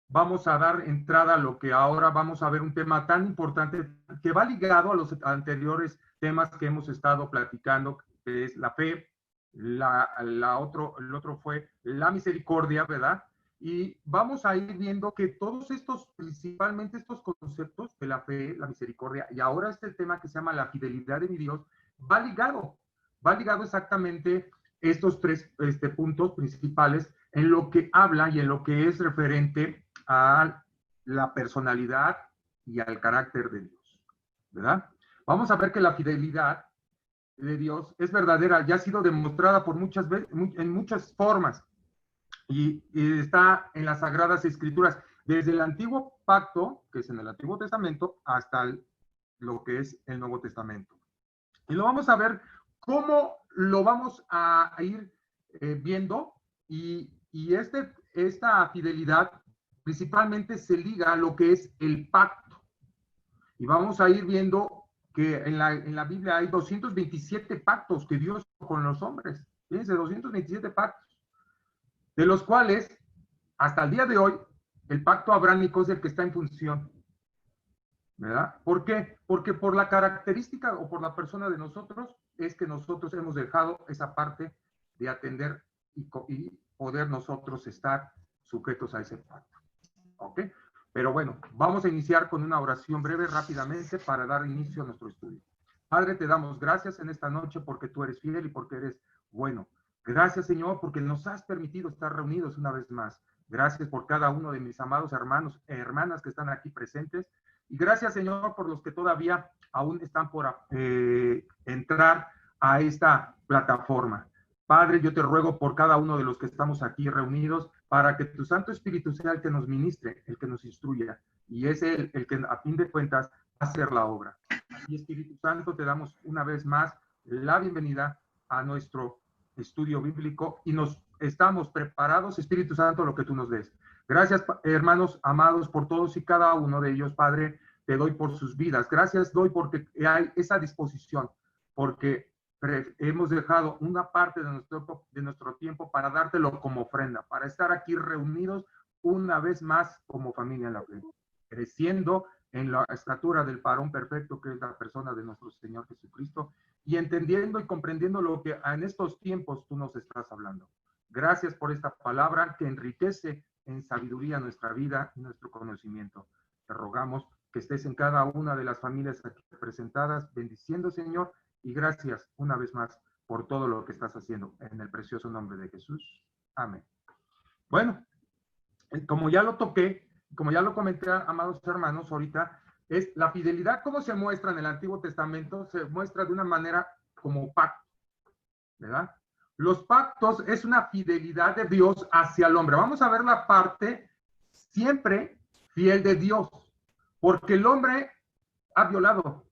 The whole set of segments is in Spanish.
vamos a dar entrada a lo que ahora vamos a ver, un tema tan importante que va ligado a los anteriores temas que hemos estado platicando, que es la fe, el otro fue la misericordia, ¿verdad? Y vamos a ir viendo que todos estos, principalmente estos conceptos de la fe, la misericordia, y ahora este tema que se llama la fidelidad de mi Dios, va ligado exactamente estos tres puntos principales en lo que habla y en lo que es referente a la personalidad y al carácter de Dios, ¿verdad? Vamos a ver que la fidelidad de Dios es verdadera, ya ha sido demostrada por muchas veces, en muchas formas, y está en las Sagradas Escrituras, desde el Antiguo Pacto, que es en el Antiguo Testamento, hasta lo que es el Nuevo Testamento. Y lo vamos a ver cómo lo vamos a ir viendo, y esta fidelidad principalmente se liga a lo que es el pacto. Y vamos a ir viendo que en la Biblia hay 227 pactos que Dios hizo con los hombres. Fíjense, 227 pactos, de los cuales hasta el día de hoy el pacto abrámico es el que está en función, ¿verdad? ¿Por qué? Porque por la característica o por la persona de nosotros es que nosotros hemos dejado esa parte de atender y poder nosotros estar sujetos a ese pacto. ¿Ok? Pero bueno, vamos a iniciar con una oración breve rápidamente para dar inicio a nuestro estudio. Padre, te damos gracias en esta noche porque tú eres fiel y porque eres bueno. Gracias, Señor, porque nos has permitido estar reunidos una vez más. Gracias por cada uno de mis amados hermanos e hermanas que están aquí presentes. Y gracias, Señor, por los que todavía aún están por entrar a esta plataforma. Padre, yo te ruego por cada uno de los que estamos aquí reunidos para que tu Santo Espíritu sea el que nos ministre, el que nos instruya, y es el que a fin de cuentas va a hacer la obra. Y Espíritu Santo, te damos una vez más la bienvenida a nuestro estudio bíblico y nos estamos preparados, Espíritu Santo, lo que tú nos des. Gracias, hermanos amados, por todos y cada uno de ellos, Padre, te doy por sus vidas. Gracias doy porque hay esa disposición, porque hemos dejado una parte de nuestro tiempo para dártelo como ofrenda, para estar aquí reunidos una vez más como familia en la fe, creciendo en la estatura del varón perfecto que es la persona de nuestro Señor Jesucristo, y entendiendo y comprendiendo lo que en estos tiempos tú nos estás hablando. Gracias por esta palabra que enriquece en sabiduría nuestra vida y nuestro conocimiento. Te rogamos que estés en cada una de las familias aquí representadas, bendiciendo, Señor, y gracias una vez más por todo lo que estás haciendo. En el precioso nombre de Jesús. Amén. Bueno, como ya lo toqué, como ya lo comenté, amados hermanos, ahorita, es la fidelidad. ¿Cómo se muestra en el Antiguo Testamento? Se muestra de una manera como pacto, ¿verdad? Los pactos es una fidelidad de Dios hacia el hombre. Vamos a ver la parte siempre fiel de Dios, porque el hombre ha violado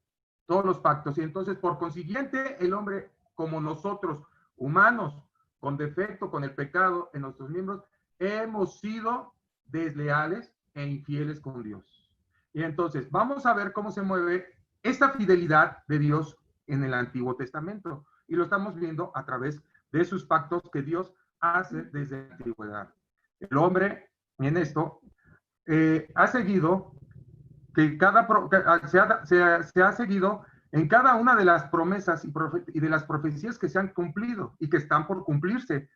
todos los pactos, y entonces por consiguiente el hombre, como nosotros humanos con defecto, con el pecado en nuestros miembros, hemos sido desleales e infieles con Dios. Y entonces vamos a ver cómo se mueve esta fidelidad de Dios en el Antiguo Testamento, y lo estamos viendo a través de sus pactos que Dios hace desde la antigüedad. El hombre en esto ha seguido que se ha seguido en cada una de las promesas y de las profecías que se han cumplido y que están por cumplirse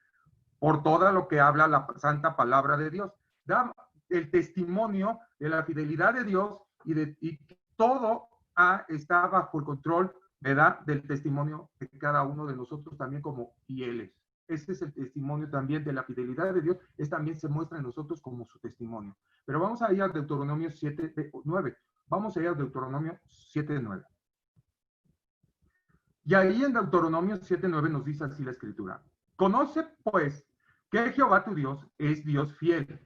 por todo lo que habla la santa palabra de Dios. Da el testimonio de la fidelidad de Dios y todo está bajo el control, ¿verdad?, del testimonio de cada uno de nosotros también como fieles. Este es el testimonio también de la fidelidad de Dios, también se muestra en nosotros como su testimonio. Pero vamos a ir a Deuteronomio 7:9. Vamos a ir a Deuteronomio 7:9. Y ahí en Deuteronomio 7:9 nos dice así la Escritura. Conoce, pues, que Jehová tu Dios es Dios fiel,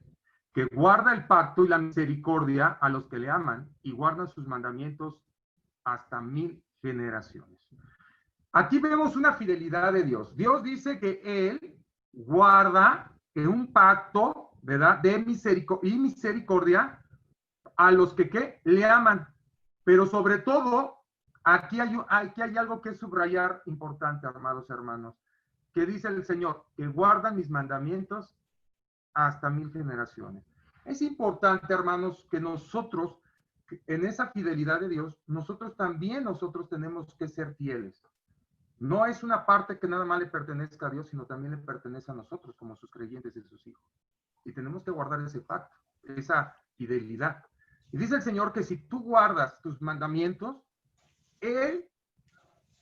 que guarda el pacto y la misericordia a los que le aman y guardan sus mandamientos hasta 1000 generaciones. Aquí vemos una fidelidad de Dios. Dios dice que Él guarda un pacto, ¿verdad?, de misericordia a los que ¿qué? Le aman. Pero sobre todo, aquí hay algo que subrayar importante, amados hermanos, que dice el Señor, que guardan mis mandamientos hasta 1000 generaciones. Es importante, hermanos, que nosotros, en esa fidelidad de Dios, nosotros tenemos que ser fieles. No es una parte que nada más le pertenezca a Dios, sino también le pertenece a nosotros como sus creyentes y sus hijos. Y tenemos que guardar ese pacto, esa fidelidad. Y dice el Señor que si tú guardas tus mandamientos, Él,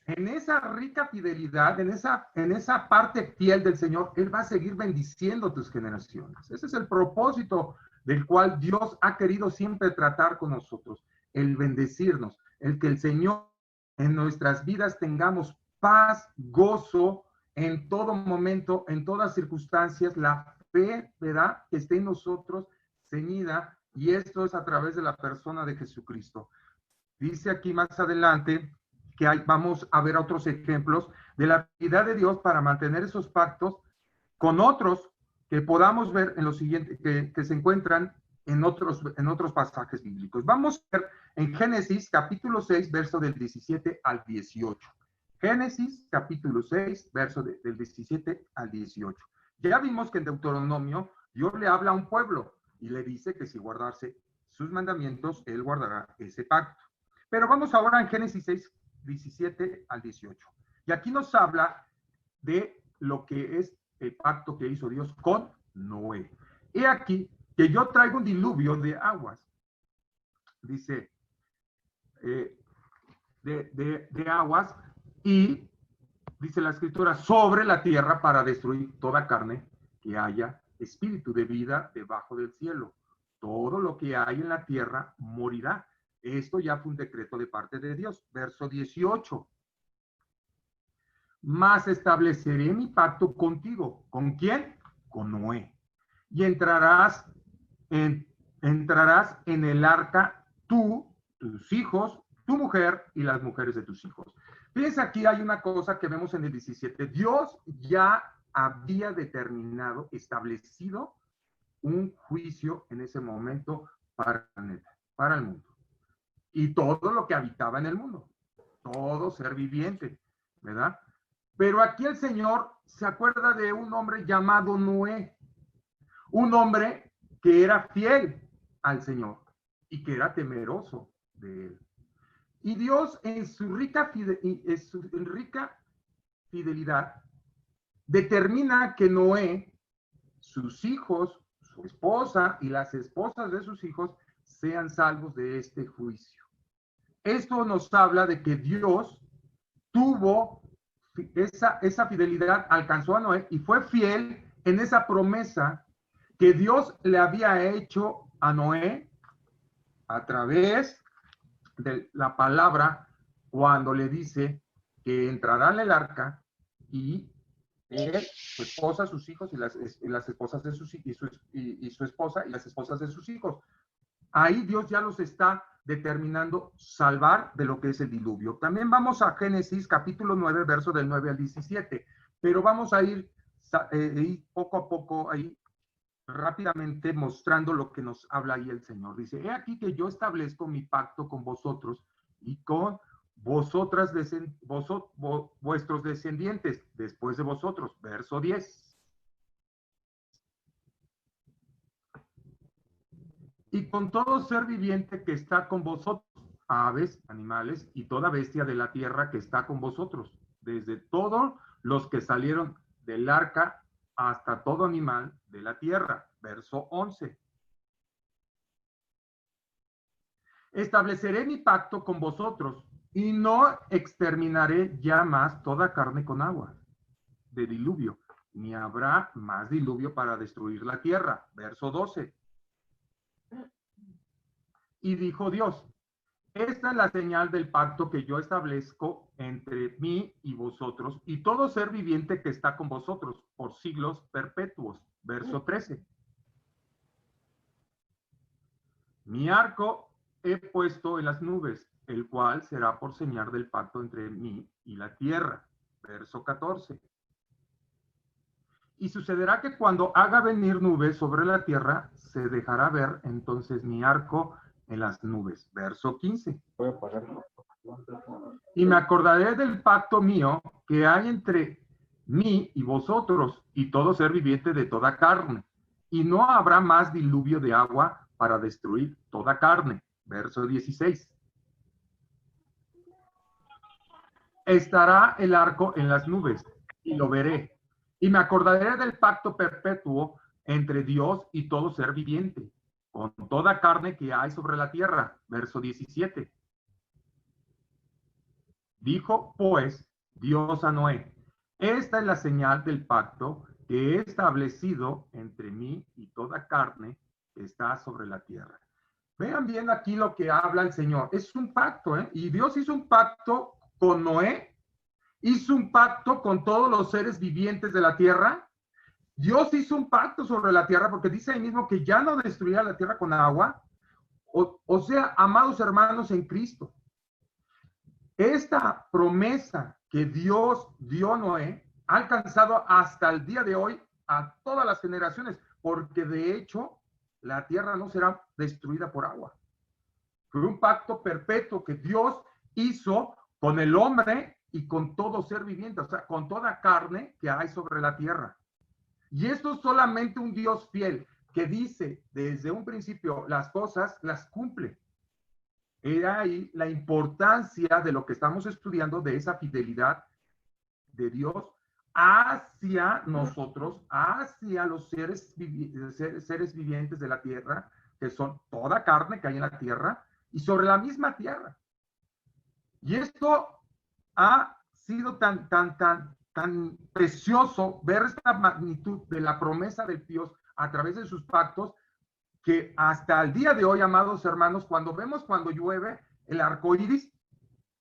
en esa rica fidelidad, en esa parte fiel del Señor, Él va a seguir bendiciendo tus generaciones. Ese es el propósito del cual Dios ha querido siempre tratar con nosotros, el bendecirnos, el que el Señor en nuestras vidas tengamos paz, gozo, en todo momento, en todas circunstancias, la fe, ¿verdad?, que esté en nosotros ceñida, y esto es a través de la persona de Jesucristo. Dice aquí más adelante que vamos a ver otros ejemplos de la fidelidad de Dios para mantener esos pactos con otros que podamos ver en los siguientes, que se encuentran en otros pasajes bíblicos. Vamos a ver en Génesis capítulo 6, verso del 17 al 18. Génesis capítulo 6, verso del 17 al 18. Ya vimos que en Deuteronomio Dios le habla a un pueblo y le dice que si guardarse sus mandamientos, Él guardará ese pacto. Pero vamos ahora en Génesis 6, 17 al 18. Y aquí nos habla de lo que es el pacto que hizo Dios con Noé. He aquí que yo traigo un diluvio de aguas. Dice, de aguas, y dice la escritura, sobre la tierra para destruir toda carne que haya espíritu de vida debajo del cielo. Todo lo que hay en la tierra morirá. Esto ya fue un decreto de parte de Dios. Verso 18. Mas estableceré mi pacto contigo. ¿Con quién? Con Noé. Y entrarás en el arca tú, tus hijos, tu mujer y las mujeres de tus hijos. Fíjense, aquí hay una cosa que vemos en el 17. Dios ya había determinado, establecido un juicio en ese momento para el planeta, para el mundo. Y todo lo que habitaba en el mundo, todo ser viviente, ¿verdad? Pero aquí el Señor se acuerda de un hombre llamado Noé, un hombre que era fiel al Señor y que era temeroso de él. Y Dios en su rica fidelidad determina que Noé, sus hijos, su esposa y las esposas de sus hijos sean salvos de este juicio. Esto nos habla de que Dios tuvo esa fidelidad, alcanzó a Noé y fue fiel en esa promesa que Dios le había hecho a Noé a través de la palabra, cuando le dice que entrará en el arca y él, su esposa, sus hijos y las esposas de sus y su esposa y las esposas de sus hijos. Ahí Dios ya los está determinando salvar de lo que es el diluvio. También vamos a Génesis capítulo 9, verso del 9 al 17, pero vamos a ir poco a poco ahí rápidamente mostrando lo que nos habla ahí el Señor. Dice, he aquí que yo establezco mi pacto con vosotros y con vosotras, vuestros descendientes después de vosotros. Verso 10. Y con todo ser viviente que está con vosotros, aves, animales y toda bestia de la tierra que está con vosotros, desde todos los que salieron del arca hasta todo animal de la tierra. Verso 11. Estableceré mi pacto con vosotros y no exterminaré ya más toda carne con agua de diluvio, ni habrá más diluvio para destruir la tierra. Verso 12. Y dijo Dios, esta es la señal del pacto que yo establezco entre mí y vosotros y todo ser viviente que está con vosotros por siglos perpetuos. Verso 13. Mi arco he puesto en las nubes, el cual será por señal del pacto entre mí y la tierra. Verso 14. Y sucederá que cuando haga venir nubes sobre la tierra, se dejará ver entonces mi arco en las nubes. Verso 15. Y me acordaré del pacto mío que hay entre mí y vosotros y todo ser viviente de toda carne. y no habrá más diluvio de agua para destruir toda carne. Verso 16. Estará el arco en las nubes, y lo veré, y me acordaré del pacto perpetuo entre Dios y todo ser viviente, con toda carne que hay sobre la tierra. Verso 17. Dijo, pues, Dios a Noé, esta es la señal del pacto que he establecido entre mí y toda carne que está sobre la tierra. Vean bien aquí lo que habla el Señor. Es un pacto, ¿eh? Y Dios hizo un pacto con Noé, hizo un pacto con todos los seres vivientes de la tierra. Dios hizo un pacto sobre la tierra porque dice ahí mismo que ya no destruirá la tierra con agua. O sea, amados hermanos en Cristo, esta promesa que Dios dio a Noé ha alcanzado hasta el día de hoy a todas las generaciones, porque de hecho la tierra no será destruida por agua. Fue un pacto perpetuo que Dios hizo con el hombre y con todo ser viviente, o sea, con toda carne que hay sobre la tierra. Y esto es solamente un Dios fiel que dice desde un principio las cosas, las cumple. Era ahí la importancia de lo que estamos estudiando, de esa fidelidad de Dios hacia nosotros, hacia los seres vivientes de la tierra, que son toda carne que hay en la tierra, y sobre la misma tierra. Y esto ha sido tan precioso ver esta magnitud de la promesa de Dios a través de sus pactos, que hasta el día de hoy, amados hermanos, cuando llueve el arco iris,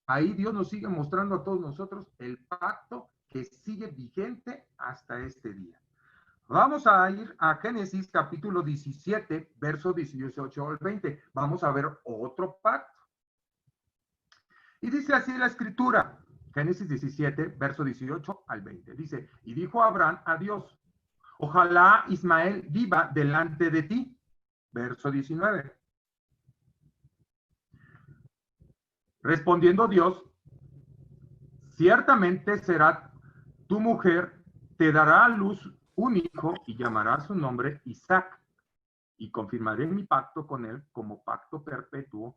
ahí Dios nos sigue mostrando a todos nosotros el pacto que sigue vigente hasta este día. Vamos a ir a Génesis capítulo 17, versos 18 al 20. Vamos a ver otro pacto. Y dice así la escritura, Génesis 17, verso 18 al 20. Dice, y dijo Abraham a Dios, ojalá Ismael viva delante de ti. Verso 19. Respondiendo Dios, ciertamente será tu mujer, te dará a luz un hijo y llamará su nombre Isaac, y confirmaré mi pacto con él como pacto perpetuo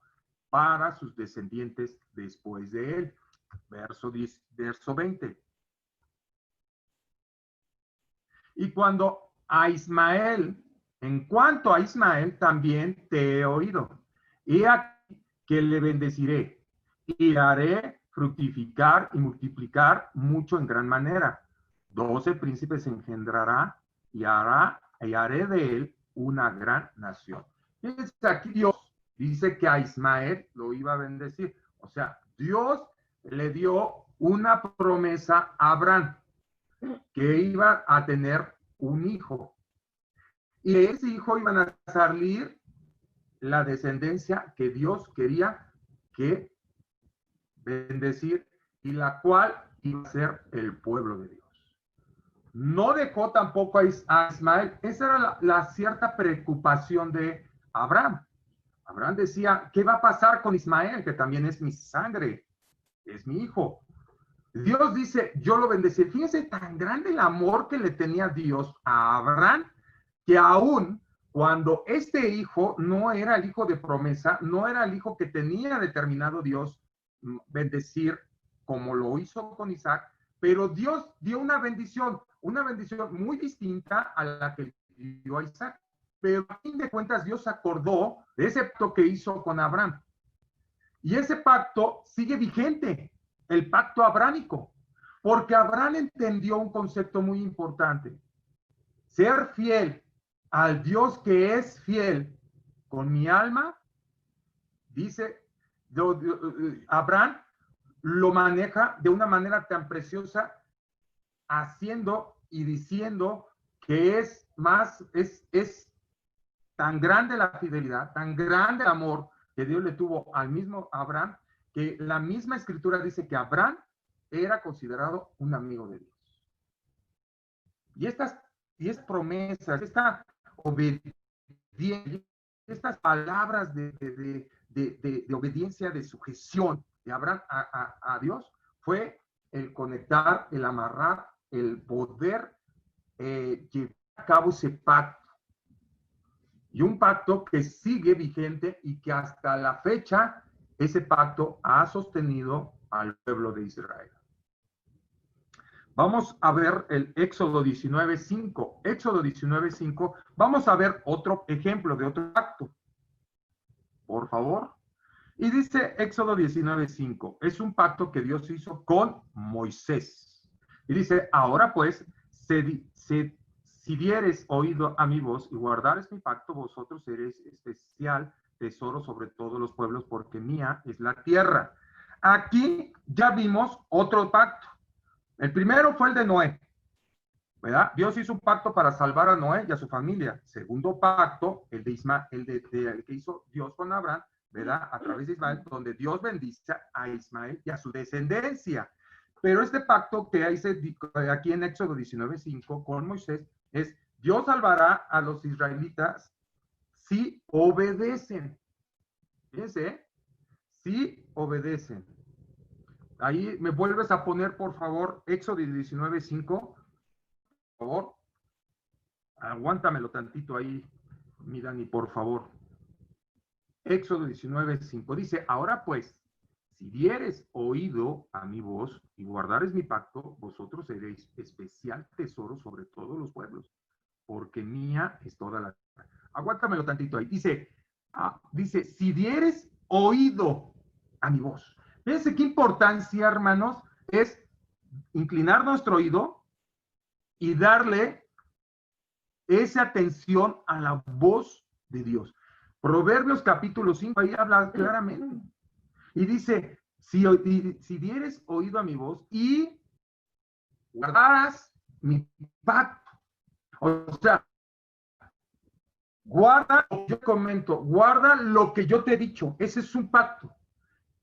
para sus descendientes después de él. Verso 20. Y en cuanto a Ismael, también te he oído. He aquí que le bendeciré y haré fructificar y multiplicar mucho en gran manera. 12 príncipes engendrará y haré de él una gran nación. Fíjense, aquí Dios dice que a Ismael lo iba a bendecir. O sea, Dios le dio una promesa a Abraham, que iba a tener un hijo. Y de ese hijo iban a salir la descendencia que Dios quería que bendecir y la cual iba a ser el pueblo de Dios. No dejó tampoco a Ismael. Esa era la cierta preocupación de Abraham. Abraham decía, ¿qué va a pasar con Ismael? Que también es mi sangre, es mi hijo. Dios dice, yo lo bendeciré. Fíjense tan grande el amor que le tenía Dios a Abraham, que aún cuando este hijo no era el hijo de promesa, no era el hijo que tenía determinado Dios bendecir como lo hizo con Isaac, pero Dios dio una bendición muy distinta a la que dio a Isaac. Pero a fin de cuentas Dios se acordó de ese pacto que hizo con Abraham. Y ese pacto sigue vigente, el pacto abrámico, porque Abraham entendió un concepto muy importante. Ser fiel al Dios que es fiel con mi alma, dice, Abraham lo maneja de una manera tan preciosa, haciendo y diciendo que es tan grande la fidelidad, tan grande el amor que Dios le tuvo al mismo Abraham, que la misma escritura dice que Abraham era considerado un amigo de Dios. Y estas promesas, esta obediencia, estas palabras de obediencia, de sujeción de Abraham a Dios, fue el conectar, el amarrar, el poder llevar a cabo ese pacto Y un pacto que sigue vigente y que hasta la fecha ese pacto ha sostenido al pueblo de Israel. Vamos a ver el Éxodo 19:5. Éxodo 19:5. Vamos a ver otro ejemplo de otro pacto. Por favor. Y dice Éxodo 19:5. Es un pacto que Dios hizo con Moisés. Y dice, ahora pues, si dieres oído a mi voz y guardares mi pacto, vosotros seréis especial tesoro sobre todos los pueblos, porque mía es la tierra. Aquí ya vimos otro pacto. El primero fue el de Noé, ¿verdad? Dios hizo un pacto para salvar a Noé y a su familia. Segundo pacto, el de Ismael, el que hizo Dios con Abraham, ¿verdad? A través de Ismael, donde Dios bendice a Ismael y a su descendencia. Pero este pacto que hay aquí en Éxodo 19:5 con Moisés es: Dios salvará a los israelitas si obedecen. Fíjense, si obedecen. Ahí me vuelves a poner, por favor, Éxodo 19:5. Por favor. Aguántamelo tantito ahí, mi Dani, por favor. Éxodo 19:5 dice, ahora pues, si dieres oído a mi voz y guardares mi pacto, vosotros seréis especial tesoro sobre todos los pueblos, porque mía es toda la tierra. Aguántamelo tantito ahí. Dice, si dieres oído a mi voz. Fíjense qué importancia, hermanos, es inclinar nuestro oído y darle esa atención a la voz de Dios. Proverbios capítulo 5, ahí habla claramente. Y dice, si dieres oído a mi voz y guardaras mi pacto. O sea, guarda, yo comento, guarda lo que yo te he dicho. Ese es un pacto.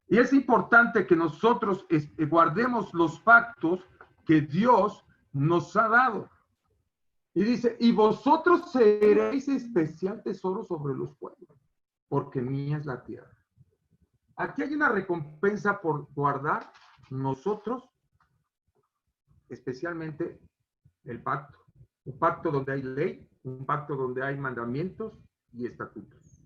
Y es importante que nosotros guardemos los pactos que Dios nos ha dado. Y dice, y vosotros seréis especial tesoro sobre los pueblos, porque mía es la tierra. Aquí hay una recompensa por guardar nosotros, especialmente el pacto. Un pacto donde hay ley, un pacto donde hay mandamientos y estatutos.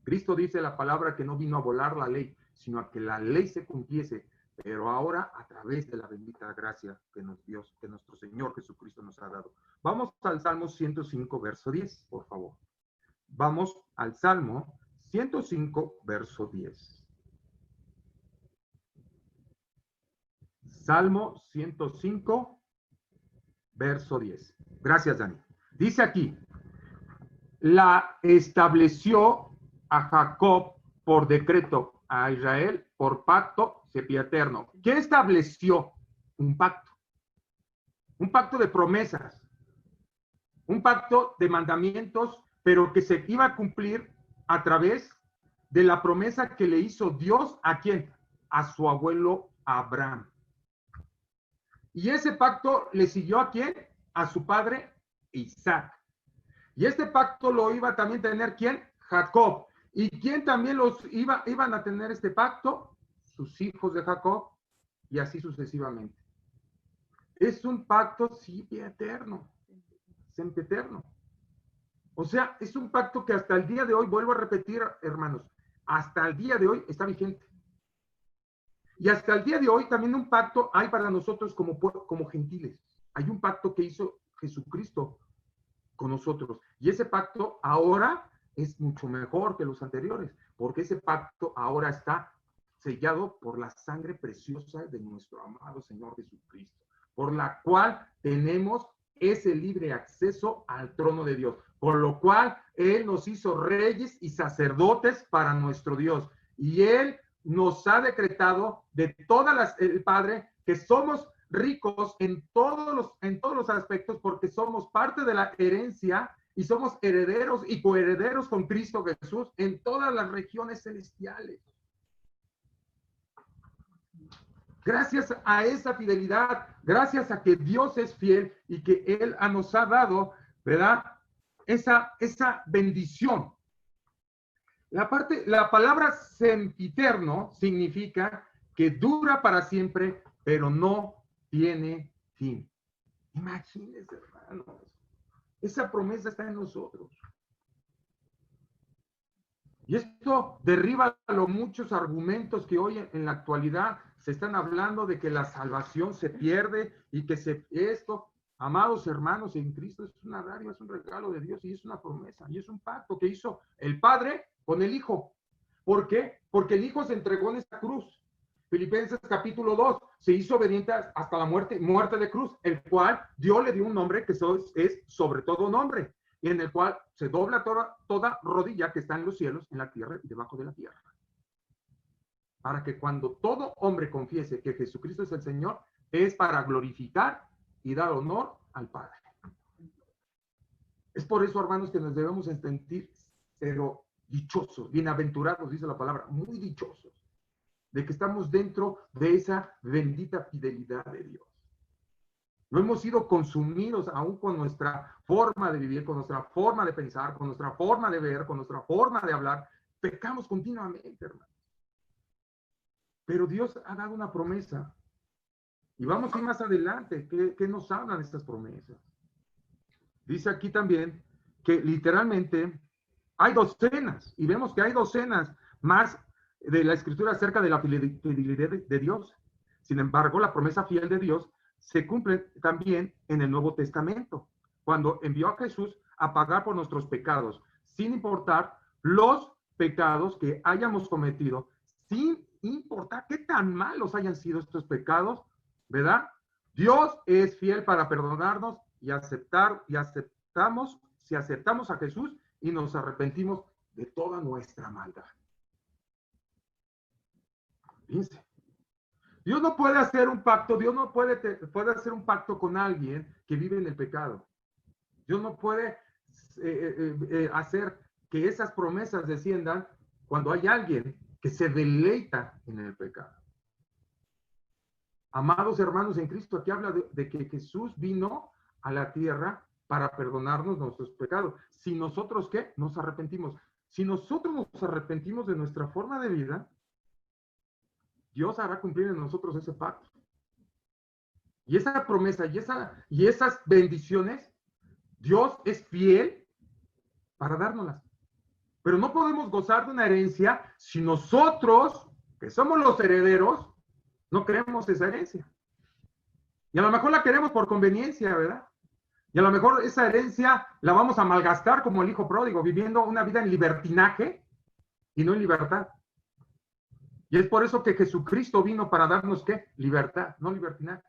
Cristo dice la palabra que no vino a volar la ley, sino a que la ley se cumpliese, pero ahora a través de la bendita gracia que nuestro Señor Jesucristo nos ha dado. Vamos al Salmo 105, verso 10, por favor. Vamos al Salmo 105, verso 10. Salmo 105, verso 10. Gracias, Dani. Dice aquí, la estableció a Jacob por decreto, a Israel por pacto sempiterno. ¿Qué estableció? Un pacto. Un pacto de promesas. Un pacto de mandamientos, pero que se iba a cumplir a través de la promesa que le hizo Dios ¿a quién? A su abuelo Abraham. Y ese pacto le siguió ¿a quién? A su padre Isaac. Y este pacto lo iba también a tener ¿quién? Jacob. ¿Y quién también iban a tener este pacto? Sus hijos de Jacob, y así sucesivamente. Es un pacto sempiterno. Sempiterno. O sea, es un pacto que hasta el día de hoy, vuelvo a repetir, hermanos, hasta el día de hoy está vigente. Y hasta el día de hoy también un pacto hay para nosotros como gentiles. Hay un pacto que hizo Jesucristo con nosotros. Y ese pacto ahora es mucho mejor que los anteriores, porque ese pacto ahora está sellado por la sangre preciosa de nuestro amado Señor Jesucristo, por la cual tenemos ese libre acceso al trono de Dios, por lo cual Él nos hizo reyes y sacerdotes para nuestro Dios. Y Él nos ha decretado de el Padre que somos ricos en todos los aspectos, porque somos parte de la herencia y somos herederos y coherederos con Cristo Jesús en todas las regiones celestiales. Gracias a esa fidelidad, gracias a que Dios es fiel y que Él nos ha dado, ¿verdad? Esa bendición. La palabra sempiterno significa que dura para siempre, pero no tiene fin. Imagínense, hermanos. Esa promesa está en nosotros. Y esto derriba los muchos argumentos que hoy en la actualidad se están hablando de que la salvación se pierde y que esto, amados hermanos, en Cristo es una dádiva, es un regalo de Dios y es una promesa y es un pacto que hizo el Padre con el Hijo. ¿Por qué? Porque el Hijo se entregó en esta cruz. Filipenses capítulo 2, se hizo obediente hasta la muerte de cruz, el cual Dios le dio un nombre que es sobre todo nombre, y en el cual se dobla toda rodilla que está en los cielos, en la tierra y debajo de la tierra. Para que cuando todo hombre confiese que Jesucristo es el Señor, es para glorificar y dar honor al Padre. Es por eso, hermanos, que nos debemos sentir, pero dichosos, bienaventurados, dice la palabra, muy dichosos, de que estamos dentro de esa bendita fidelidad de Dios. No hemos sido consumidos aún con nuestra forma de vivir, con nuestra forma de pensar, con nuestra forma de ver, con nuestra forma de hablar. Pecamos continuamente, hermanos. Pero Dios ha dado una promesa. Y vamos a ir más adelante. ¿Qué nos hablan estas promesas? Dice aquí también que literalmente hay docenas, y vemos que hay docenas más de la Escritura acerca de la fidelidad de Dios. Sin embargo, la promesa fiel de Dios se cumple también en el Nuevo Testamento, cuando envió a Jesús a pagar por nuestros pecados, sin importar los pecados que hayamos cometido, sin importar qué tan malos hayan sido estos pecados, ¿verdad? Dios es fiel para perdonarnos y aceptamos, si aceptamos a Jesús y nos arrepentimos de toda nuestra maldad. Fíjense. Dios no puede hacer un pacto, Dios no puede hacer un pacto con alguien que vive en el pecado. Dios no puede hacer que esas promesas desciendan cuando hay alguien que se deleita en el pecado. Amados hermanos en Cristo, aquí habla de que Jesús vino a la tierra para perdonarnos nuestros pecados. Si nosotros, ¿qué? Nos arrepentimos. Si nosotros nos arrepentimos de nuestra forma de vida, Dios hará cumplir en nosotros ese pacto. Y esa promesa y esas bendiciones, Dios es fiel para dárnoslas. Pero no podemos gozar de una herencia si nosotros, que somos los herederos, no queremos esa herencia. Y a lo mejor la queremos por conveniencia, ¿verdad? Y a lo mejor esa herencia la vamos a malgastar como el hijo pródigo, viviendo una vida en libertinaje y no en libertad. Y es por eso que Jesucristo vino para darnos, ¿qué? Libertad, no libertinaje.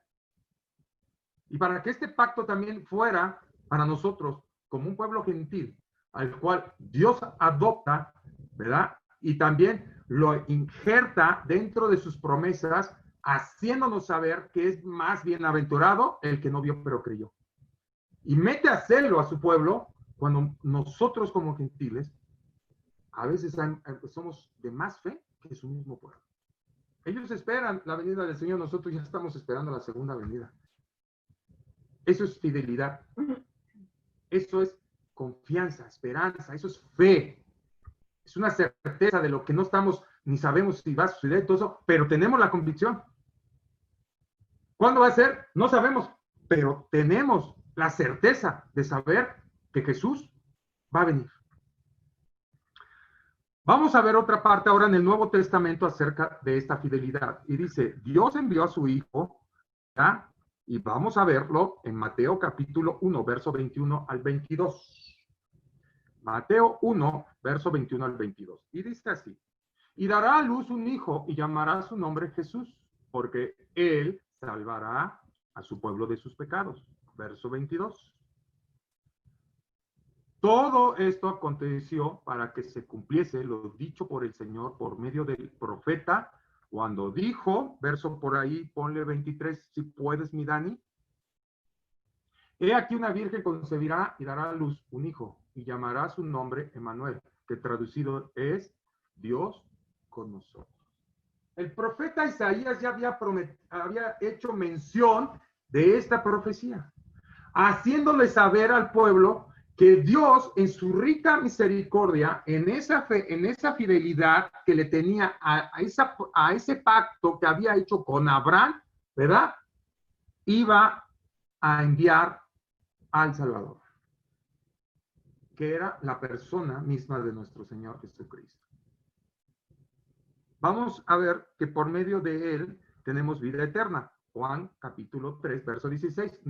Y para que este pacto también fuera para nosotros como un pueblo gentil, al cual Dios adopta, ¿verdad? Y también lo injerta dentro de sus promesas, haciéndonos saber que es más bienaventurado el que no vio pero creyó. Y mete a celo a su pueblo cuando nosotros como gentiles a veces somos de más fe que su mismo pueblo. Ellos esperan la venida del Señor, nosotros ya estamos esperando la segunda venida. Eso es fidelidad. Eso es confianza, esperanza, eso es fe. Es una certeza de lo que no estamos ni sabemos si va a suceder y todo eso, pero tenemos la convicción. ¿Cuándo va a ser? No sabemos, pero tenemos la certeza de saber que Jesús va a venir. Vamos a ver otra parte ahora en el Nuevo Testamento acerca de esta fidelidad. Y dice, Dios envió a su Hijo, ¿ya? Y vamos a verlo en Mateo capítulo 1, verso 21 al 22. Mateo 1, verso 21 al 22. Y dice así, y dará a luz un hijo y llamará su nombre Jesús, porque él salvará a su pueblo de sus pecados. Verso 22. Todo esto aconteció para que se cumpliese lo dicho por el Señor por medio del profeta, cuando dijo, verso por ahí, ponle 23, si puedes, mi Dani. He aquí una virgen concebirá y dará a luz un hijo, y llamará su nombre Emmanuel, que traducido es Dios con nosotros. El profeta Isaías ya había hecho mención de esta profecía, haciéndole saber al pueblo que Dios, en su rica misericordia, en esa fe, en esa fidelidad que le tenía a ese pacto que había hecho con Abraham, ¿verdad? Iba a enviar al Salvador, que era la persona misma de nuestro Señor Jesucristo. vamos a ver que por medio de él tenemos vida eterna. Juan capítulo 3, verso 16.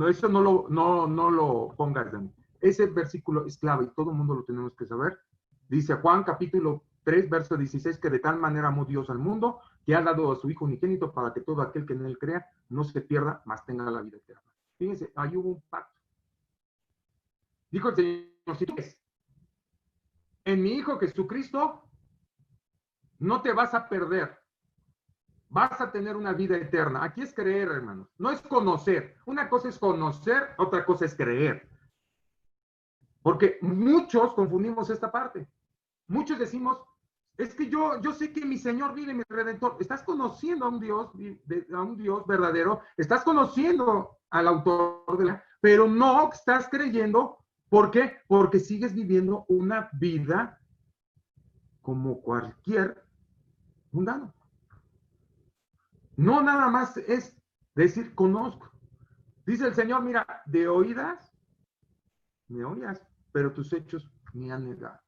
Eso no lo pongas de mí. Ese versículo es clave y todo el mundo lo tenemos que saber. Dice Juan capítulo 3, verso 16, que de tal manera amó Dios al mundo, que ha dado a su Hijo unigénito para que todo aquel que en él crea no se pierda, mas tenga la vida eterna. Fíjense, ahí hubo un pacto. Dijo el Señor, si tú crees en mi Hijo Jesucristo, no te vas a perder. Vas a tener una vida eterna. Aquí es creer, hermanos. No es conocer. Una cosa es conocer, otra cosa es creer. Porque muchos confundimos esta parte. Muchos decimos, es que yo sé que mi Señor vive, mi Redentor. Estás conociendo a un Dios verdadero. Estás conociendo al autor de la... Pero no estás creyendo. ¿Por qué? Porque sigues viviendo una vida como cualquier mundano. No nada más es decir, conozco. Dice el Señor, mira, de oídas me oías, pero tus hechos me han negado.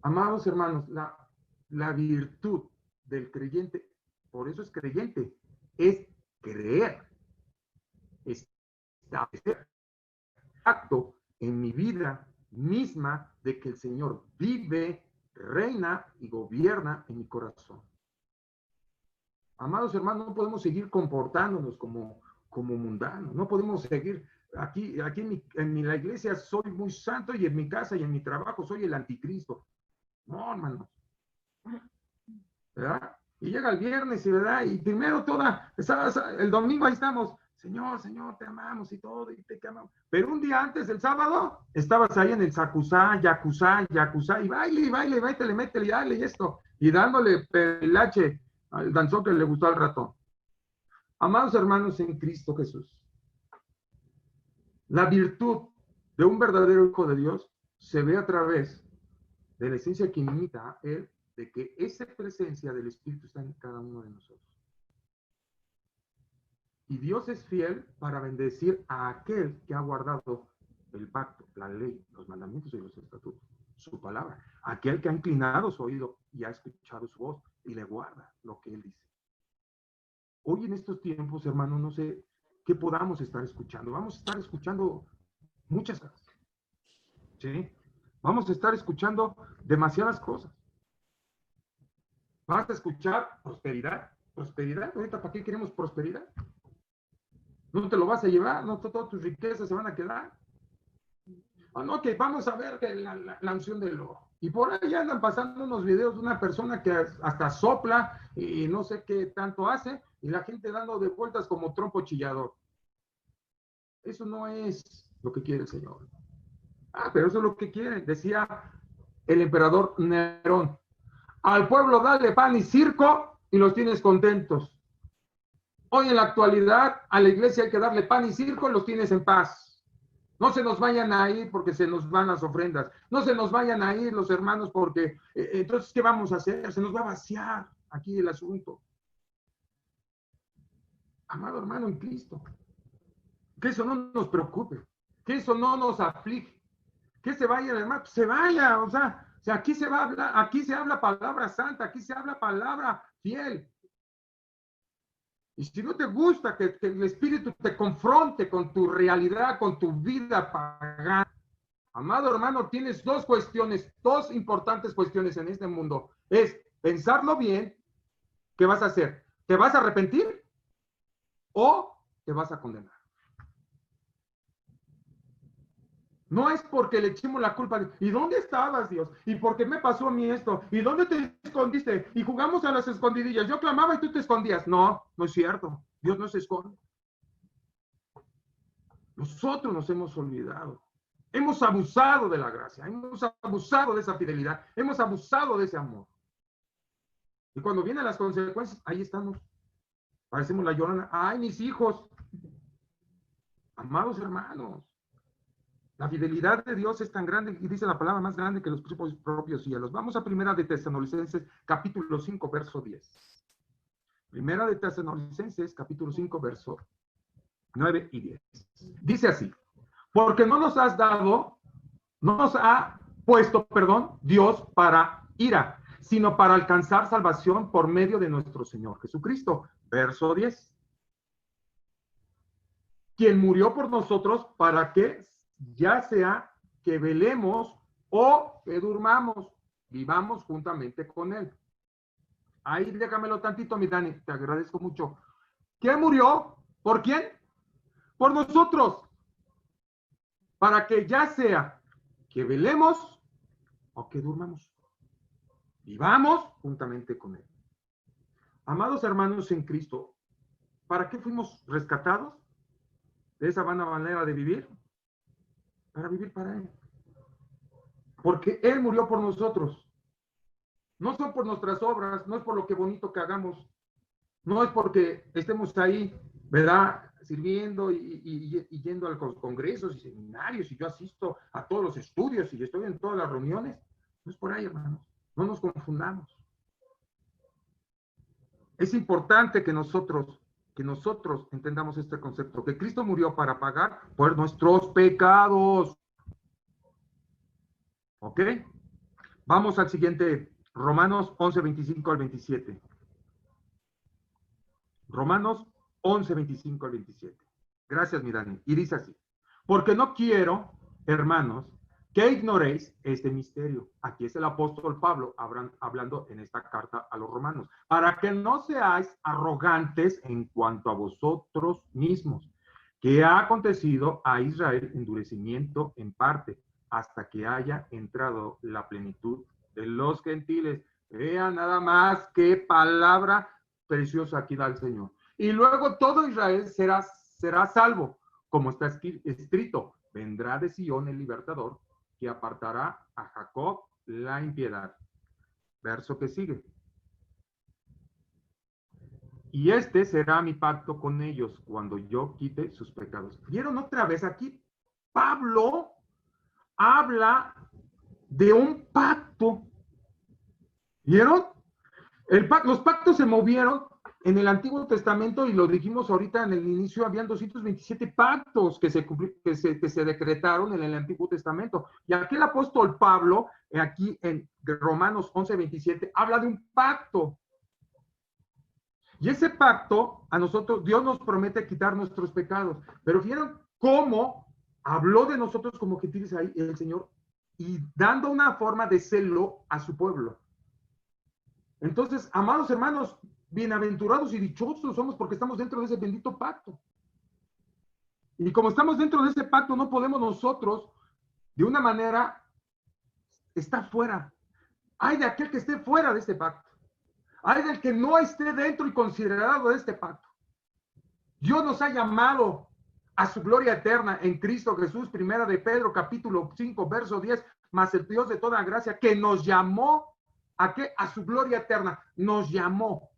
Amados hermanos, la virtud del creyente, por eso es creyente, es creer, establecer acto en mi vida misma de que el Señor vive, reina y gobierna en mi corazón. Amados hermanos, no podemos seguir comportándonos como mundanos, no podemos seguir aquí en la iglesia soy muy santo y en mi casa y en mi trabajo soy el anticristo. No, hermanos. ¿Verdad? Y llega el viernes, ¿verdad? Y primero el domingo ahí estamos, Señor, te amamos y todo, y te amamos. Pero un día antes, el sábado, estabas ahí en el Yakusá, y baile, le métele, y dale, y esto, y dándole pelache al danzón que le gustó al ratón. Amados hermanos en Cristo Jesús, la virtud de un verdadero hijo de Dios se ve a través de la esencia que imita a él, de que esa presencia del Espíritu está en cada uno de nosotros. Y Dios es fiel para bendecir a aquel que ha guardado el pacto, la ley, los mandamientos y los estatutos, su palabra. Aquel que ha inclinado su oído y ha escuchado su voz y le guarda lo que él dice. Hoy en estos tiempos, hermano, no sé qué podamos estar escuchando. Vamos a estar escuchando muchas cosas. ¿Sí? Vamos a estar escuchando demasiadas cosas. Vas a escuchar prosperidad. Prosperidad. Ahorita, ¿para qué queremos prosperidad? No te lo vas a llevar, no todas tus riquezas se van a quedar. No, que vamos a ver que la unción del oro. Y por ahí andan pasando unos videos de una persona que hasta sopla y no sé qué tanto hace, y la gente dando de vueltas como trompo chillador. Eso no es lo que quiere el Señor. Pero eso es lo que quiere. Decía el emperador Nerón: al pueblo dale pan y circo y los tienes contentos. Hoy en la actualidad a la iglesia hay que darle pan y circo y los tienes en paz. No se nos vayan a ir porque se nos van las ofrendas. No se nos vayan a ir los hermanos porque entonces, ¿qué vamos a hacer? Se nos va a vaciar aquí el asunto. Amado hermano en Cristo, que eso no nos preocupe, que eso no nos aflige, que se vaya el hermano, se vaya, o sea, aquí se va a hablar, aquí se habla palabra santa, aquí se habla palabra fiel. Y si no te gusta que el Espíritu te confronte con tu realidad, con tu vida pagana, amado hermano, tienes dos importantes cuestiones en este mundo. Es pensarlo bien, ¿qué vas a hacer? ¿Te vas a arrepentir o te vas a condenar? No es porque le echemos la culpa de, ¿y dónde estabas, Dios? ¿Y por qué me pasó a mí esto? ¿Y dónde te escondiste? Y jugamos a las escondidillas. Yo clamaba y tú te escondías. No, no es cierto. Dios no se esconde. Nosotros nos hemos olvidado. Hemos abusado de la gracia. Hemos abusado de esa fidelidad. Hemos abusado de ese amor. Y cuando vienen las consecuencias, ahí estamos. Parecemos la Llorona. ¡Ay, mis hijos! Amados hermanos, la fidelidad de Dios es tan grande, y dice la palabra, más grande que los propios cielos. Vamos a Primera de Tesalonicenses, capítulo 5, verso 10. Primera de Tesalonicenses, capítulo 5, verso 9 y 10. Dice así: porque no nos ha puesto, Dios para ira, sino para alcanzar salvación por medio de nuestro Señor Jesucristo. Verso 10. Quien murió por nosotros para que ya sea que velemos o que durmamos, vivamos juntamente con Él. Ahí déjamelo tantito, mi Dani, te agradezco mucho. ¿Quién murió? ¿Por quién? Por nosotros. Para que ya sea que velemos o que durmamos, vivamos juntamente con Él. Amados hermanos en Cristo, ¿para qué fuimos rescatados de esa vana manera de vivir? Para vivir para Él. Porque Él murió por nosotros. No son por nuestras obras, no es por lo que bonito que hagamos, no es porque estemos ahí, ¿verdad? Sirviendo y yendo a los congresos y seminarios, y yo asisto a todos los estudios y estoy en todas las reuniones. No es por ahí, hermanos. No nos confundamos. Es importante que nosotros entendamos este concepto, que Cristo murió para pagar por nuestros pecados. ¿Ok? Vamos al siguiente, Romanos 11, 25 al 27. Romanos 11, 25 al 27. Gracias, mi Dani. Y dice así: porque no quiero, hermanos, que ignoréis este misterio. Aquí es el apóstol Pablo hablando en esta carta a los romanos. Para que no seáis arrogantes en cuanto a vosotros mismos, que ha acontecido a Israel endurecimiento en parte, hasta que haya entrado la plenitud de los gentiles. Vean nada más qué palabra preciosa aquí da el Señor. Y luego todo Israel será salvo, como está escrito: vendrá de Sion el libertador, que apartará a Jacob la impiedad. Verso que sigue: y este será mi pacto con ellos cuando yo quite sus pecados. ¿Vieron otra vez aquí? Pablo habla de un pacto. ¿Vieron? Los pactos se movieron en el Antiguo Testamento, y lo dijimos ahorita en el inicio. Habían 227 pactos que se decretaron en el Antiguo Testamento. Y aquí el apóstol Pablo, aquí en Romanos 11, 27, habla de un pacto. Y ese pacto, a nosotros, Dios nos promete quitar nuestros pecados. Pero ¿vieron cómo habló de nosotros como gentiles ahí el Señor? Y dando una forma de celo a su pueblo. Entonces, amados hermanos, bienaventurados y dichosos somos porque estamos dentro de ese bendito pacto. Y como estamos dentro de ese pacto, no podemos nosotros, de una manera, estar fuera. Hay de aquel que esté fuera de este pacto. Hay del que no esté dentro y considerado de este pacto. Dios nos ha llamado a su gloria eterna en Cristo Jesús. Primera de Pedro, capítulo 5, verso 10. Mas el Dios de toda gracia, que nos llamó ¿a qué? A su gloria eterna. Nos llamó.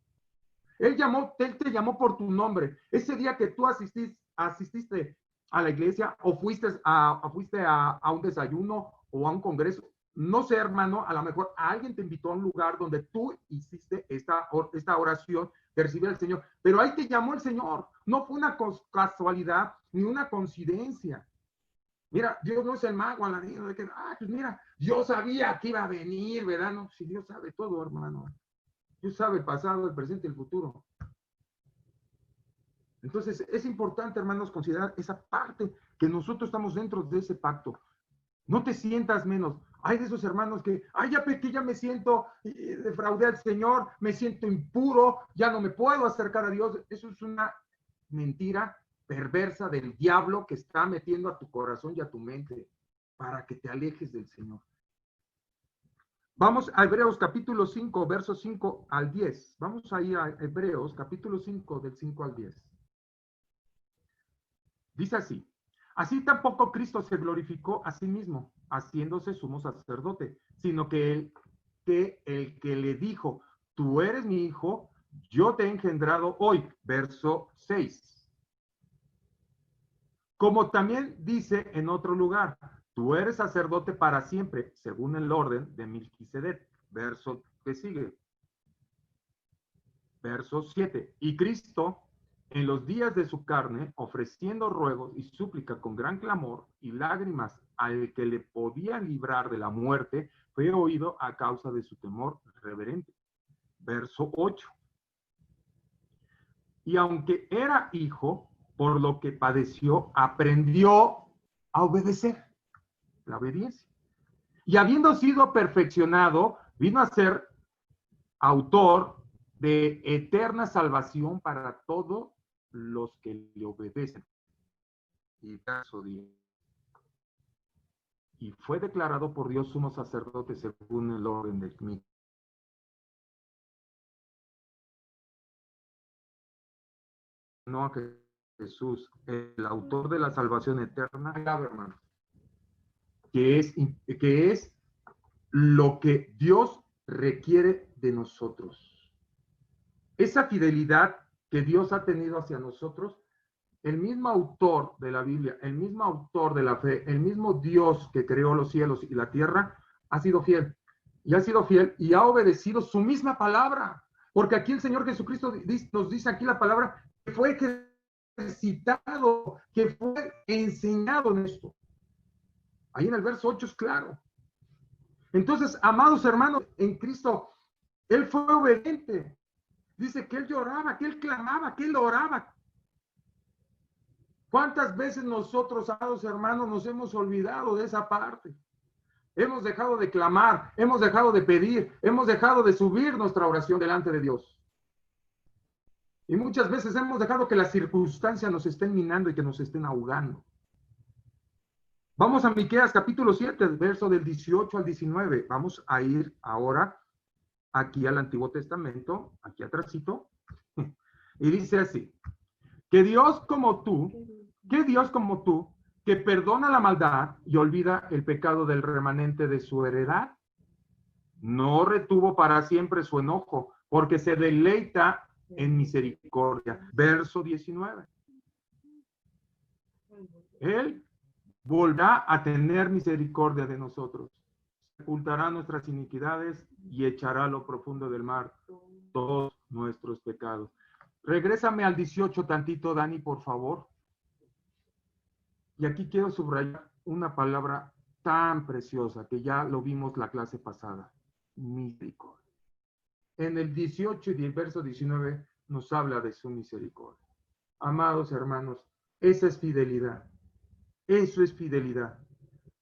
Él te llamó por tu nombre. Ese día que tú asististe a la iglesia, o fuiste a un desayuno o a un congreso, no sé, hermano, a lo mejor alguien te invitó a un lugar donde tú hiciste esta oración de recibir al Señor, pero ahí te llamó el Señor. No fue una casualidad ni una coincidencia. Mira, Dios no es el mago a la de que, pues mira, Dios sabía que iba a venir, ¿verdad? No, si Dios sabe todo, hermano. Dios sabe el pasado, el presente y el futuro. Entonces, es importante, hermanos, considerar esa parte, que nosotros estamos dentro de ese pacto. No te sientas menos. Hay de esos hermanos que, ya me siento, defraudé al Señor, me siento impuro, ya no me puedo acercar a Dios. Eso es una mentira perversa del diablo que está metiendo a tu corazón y a tu mente para que te alejes del Señor. Vamos a Hebreos capítulo 5, versos 5 al 10. Vamos a ir a Hebreos capítulo 5, del 5 al 10. Dice así: así tampoco Cristo se glorificó a sí mismo, haciéndose sumo sacerdote, sino que el que le dijo: tú eres mi hijo, yo te he engendrado hoy. Verso 6. Como también dice en otro lugar: tú eres sacerdote para siempre, según el orden de Melquisedec. Verso que sigue. Verso 7. Y Cristo, en los días de su carne, ofreciendo ruegos y súplica con gran clamor y lágrimas al que le podía librar de la muerte, fue oído a causa de su temor reverente. Verso 8. Y aunque era hijo, por lo que padeció, aprendió a obedecer, la obediencia. Y habiendo sido perfeccionado, vino a ser autor de eterna salvación para todos los que le obedecen. Y verso 10. Y fue declarado por Dios sumo sacerdote según el orden del mismo. No a Jesús, el autor de la salvación eterna, hermano, que es lo que Dios requiere de nosotros. Esa fidelidad que Dios ha tenido hacia nosotros, el mismo autor de la Biblia, el mismo autor de la fe, el mismo Dios que creó los cielos y la tierra, ha sido fiel. Y ha sido fiel y ha obedecido su misma palabra. Porque aquí el Señor Jesucristo nos dice aquí la palabra que fue ejercitado, que fue enseñado en esto. Ahí en el verso 8 es claro. Entonces, amados hermanos, en Cristo, Él fue obediente. Dice que Él lloraba, que Él clamaba, que Él oraba. ¿Cuántas veces nosotros, amados hermanos, nos hemos olvidado de esa parte? Hemos dejado de clamar, hemos dejado de pedir, hemos dejado de subir nuestra oración delante de Dios. Y muchas veces hemos dejado que las circunstancias nos estén minando y que nos estén ahogando. Vamos a Miqueas capítulo 7, verso del 18 al 19. Vamos a ir ahora aquí al Antiguo Testamento, aquí atrásito. Y dice así, que Dios como tú, que perdona la maldad y olvida el pecado del remanente de su heredad, no retuvo para siempre su enojo, porque se deleita en misericordia. Verso 19. Él volverá a tener misericordia de nosotros, sepultará nuestras iniquidades y echará a lo profundo del mar todos nuestros pecados. Regrésame al 18 tantito, Dani, por favor. Y aquí quiero subrayar una palabra tan preciosa que ya lo vimos la clase pasada, misericordia. En el 18 y el verso 19 nos habla de su misericordia. Amados hermanos, esa es fidelidad. Eso es fidelidad.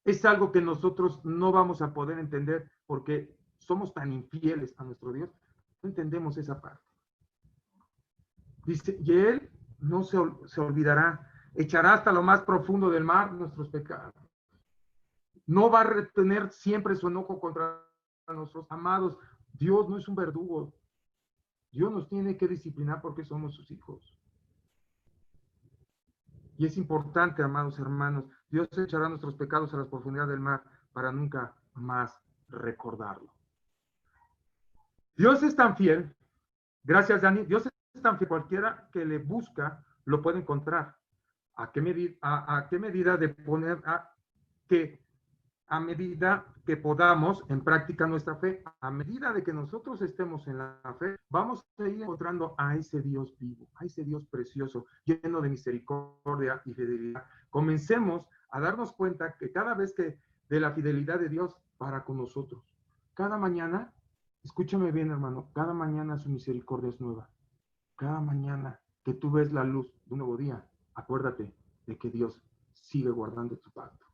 Es algo que nosotros no vamos a poder entender porque somos tan infieles a nuestro Dios. No entendemos esa parte. Dice, y Él no se olvidará, echará hasta lo más profundo del mar nuestros pecados. No va a retener siempre su enojo contra nuestros amados. Dios no es un verdugo. Dios nos tiene que disciplinar porque somos sus hijos. Y es importante, amados hermanos, Dios echará nuestros pecados a las profundidades del mar para nunca más recordarlo. Dios es tan fiel, gracias Dani, Dios es tan fiel, cualquiera que le busca lo puede encontrar. ¿A qué medida de poner a medida que podamos en práctica nuestra fe, a medida de que nosotros estemos en la fe, vamos a ir encontrando a ese Dios vivo, a ese Dios precioso, lleno de misericordia y fidelidad. Comencemos a darnos cuenta que cada vez que de la fidelidad de Dios para con nosotros, cada mañana, escúchame bien hermano, cada mañana su misericordia es nueva. Cada mañana que tú ves la luz de un nuevo día, acuérdate de que Dios sigue guardando tu pacto.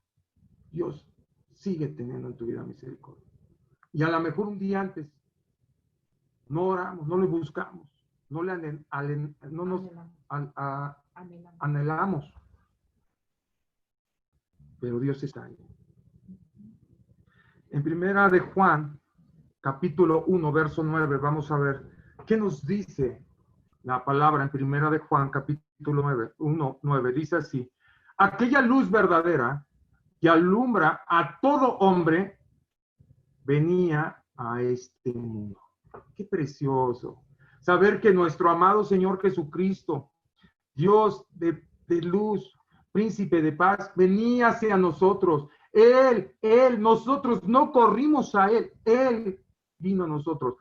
Dios sigue teniendo en tu vida misericordia. Y a lo mejor un día antes no oramos, no le buscamos, no nos anhelamos. Pero Dios está ahí. En primera de Juan, capítulo 1, verso 9, vamos a ver qué nos dice la palabra en primera de Juan, capítulo 9, dice así, aquella luz verdadera que alumbra a todo hombre, venía a este mundo. Qué precioso. Saber que nuestro amado Señor Jesucristo, Dios de luz, príncipe de paz, venía hacia nosotros. Nosotros no corrimos a Él vino a nosotros.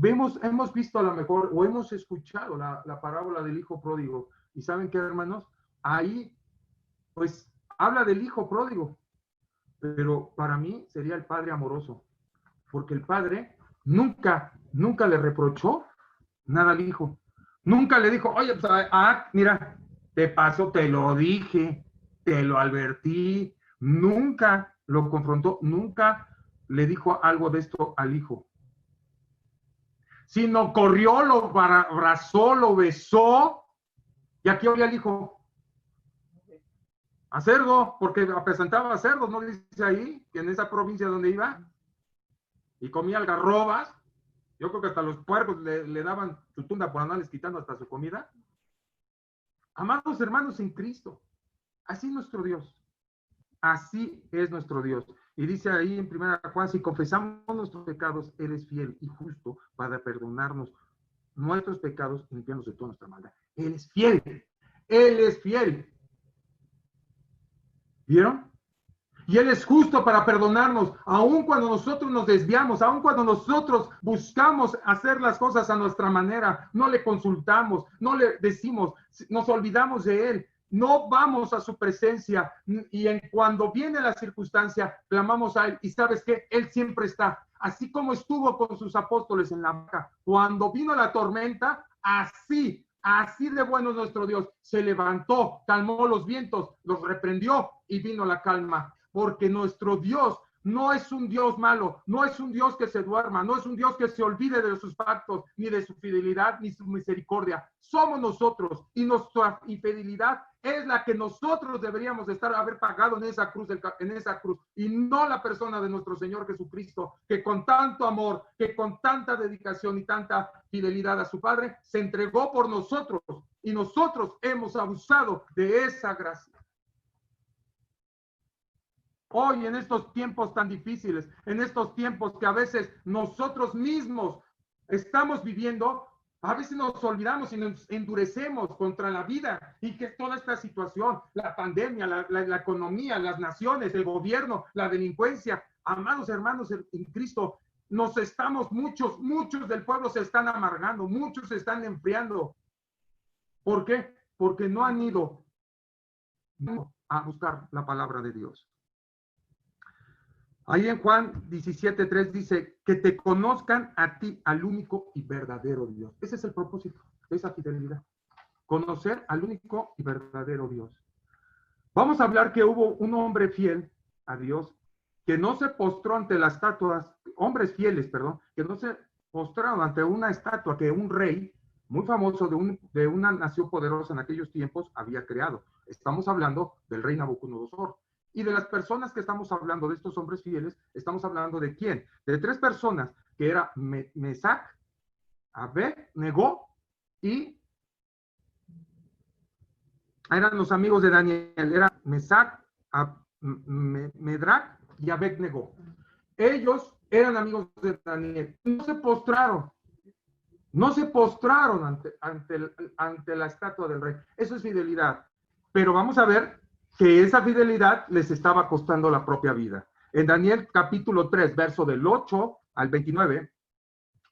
Hemos visto a lo mejor, o hemos escuchado la parábola del hijo pródigo. ¿Y saben qué, hermanos? Ahí, pues, habla del hijo pródigo. pero para mí sería el padre amoroso, porque el padre nunca le reprochó nada al hijo. Nunca le dijo, oye, pues, mira, te paso, te lo dije, te lo advertí. Nunca lo confrontó, nunca le dijo algo de esto al hijo. Sino corrió, lo abrazó, lo besó, y aquí oye al hijo a cerdo, porque presentaba cerdos, ¿no dice ahí? En esa provincia donde iba, y comía algarrobas. Yo creo que hasta los puercos le daban su tunda por andarles quitando hasta su comida. Amados hermanos en Cristo, así es nuestro Dios. Así es nuestro Dios. Y dice ahí en 1 Juan, si confesamos nuestros pecados, Él es fiel y justo para perdonarnos nuestros pecados y limpiarnos de toda nuestra maldad. Él es fiel. Él es fiel. ¿Vieron? Y Él es justo para perdonarnos, aun cuando nosotros nos desviamos, aun cuando nosotros buscamos hacer las cosas a nuestra manera, no le consultamos, no le decimos, nos olvidamos de Él, no vamos a su presencia y cuando viene la circunstancia, clamamos a Él y ¿sabes qué? Él siempre está, así como estuvo con sus apóstoles en la barca. Cuando vino la tormenta, así de bueno es nuestro Dios, se levantó, calmó los vientos, los reprendió y vino la calma. Porque nuestro Dios no es un Dios malo, no es un Dios que se duerma, no es un Dios que se olvide de sus pactos, ni de su fidelidad, ni su misericordia. Somos nosotros y nuestra infidelidad es la que nosotros deberíamos haber pagado en esa cruz, y no la persona de nuestro Señor Jesucristo, que con tanto amor, que con tanta dedicación y tanta fidelidad a su Padre, se entregó por nosotros y nosotros hemos abusado de esa gracia. Hoy, en estos tiempos tan difíciles, en estos tiempos que a veces nosotros mismos estamos viviendo, a veces nos olvidamos y nos endurecemos contra la vida y que toda esta situación, la pandemia, la economía, las naciones, el gobierno, la delincuencia, amados hermanos en Cristo, muchos del pueblo se están amargando, muchos se están enfriando. ¿Por qué? Porque no han ido a buscar la palabra de Dios. Ahí en Juan 17:3 dice, que te conozcan a ti, al único y verdadero Dios. Ese es el propósito de esa fidelidad. Conocer al único y verdadero Dios. Vamos a hablar que hubo un hombre fiel a Dios, que no se postró ante las estatuas, hombres fieles, perdón, que no se postraron ante una estatua que un rey muy famoso de una nación poderosa en aquellos tiempos había creado. Estamos hablando del rey Nabucodonosor. Y de las personas que estamos hablando, de estos hombres fieles, estamos hablando de quién? De tres personas, que era Mesac, Abed-Negó y eran los amigos de Daniel, era Mesac, Medrac y Abed-Negó. Ellos eran amigos de Daniel. No se postraron ante la estatua del rey. Eso es fidelidad. Pero vamos a ver que esa fidelidad les estaba costando la propia vida. En Daniel capítulo 3, verso del 8 al 29,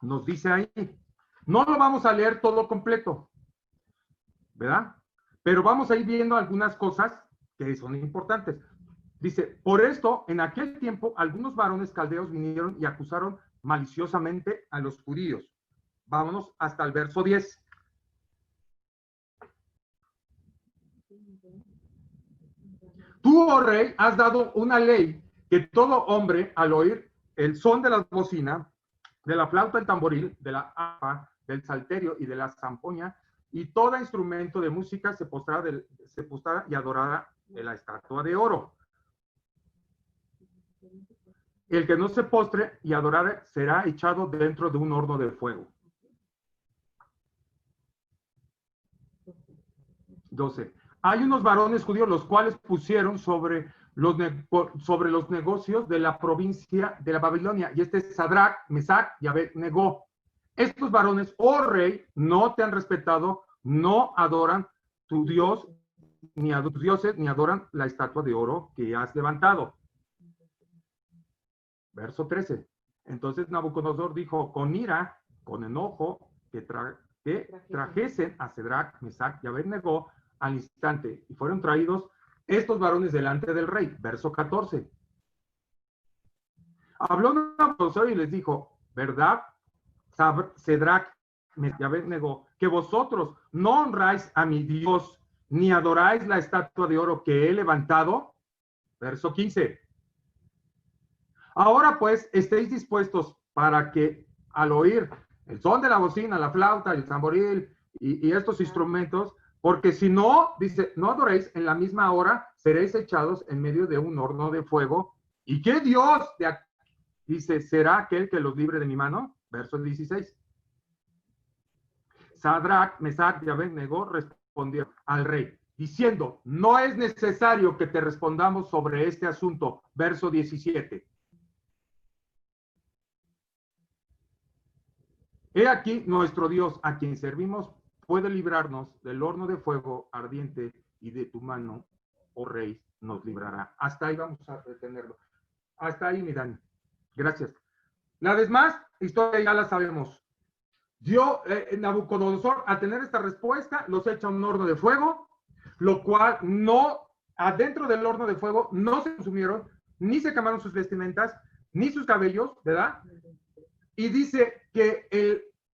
nos dice ahí, no lo vamos a leer todo completo, ¿verdad? Pero vamos a ir viendo algunas cosas que son importantes. Dice, por esto, en aquel tiempo, algunos varones caldeos vinieron y acusaron maliciosamente a los judíos. Vámonos hasta el verso 10. Tú, oh rey, has dado una ley que todo hombre, al oír el son de la bocina, de la flauta, el tamboril, de la arpa, del salterio y de la zampoña, y todo instrumento de música se postrara y adorara de la estatua de oro. El que no se postre y adorare será echado dentro de un horno de fuego. 12. Hay unos varones judíos los cuales pusieron sobre los negocios de la provincia de la Babilonia, y este es Sadrach, Mesac y Abed-Negó. Estos varones, oh rey, no te han respetado, no adoran tu Dios, ni a tus dioses, ni adoran la estatua de oro que has levantado. Verso 13. Entonces Nabucodonosor dijo, con ira, con enojo, que trajesen a Sadrach, Mesac y Abed-Negó al instante, y fueron traídos estos varones delante del rey. Verso 14. Habló Nabucodonosor y les dijo, ¿verdad, Sadrach, Mesach y Abednego, que vosotros no honráis a mi Dios, ni adoráis la estatua de oro que he levantado? Verso 15. Ahora pues estéis dispuestos para que al oír el son de la bocina, la flauta, el tamboril y estos instrumentos, porque si no, dice, no adoréis en la misma hora, seréis echados en medio de un horno de fuego. ¿Y qué Dios? Dice, ¿será aquel que los libre de mi mano? Verso 16. Sadrach, Mesach y Abednego respondieron al rey, diciendo, no es necesario que te respondamos sobre este asunto. Verso 17. He aquí nuestro Dios, a quien servimos, puede librarnos del horno de fuego ardiente y de tu mano, oh rey, nos librará. Hasta ahí vamos a detenerlo. Hasta ahí, mi Dani. Gracias. La demás historia ya la sabemos. Nabucodonosor, al tener esta respuesta, los echa a un horno de fuego, lo cual no, adentro del horno de fuego, no se consumieron, ni se quemaron sus vestimentas, ni sus cabellos, ¿verdad? Y dice que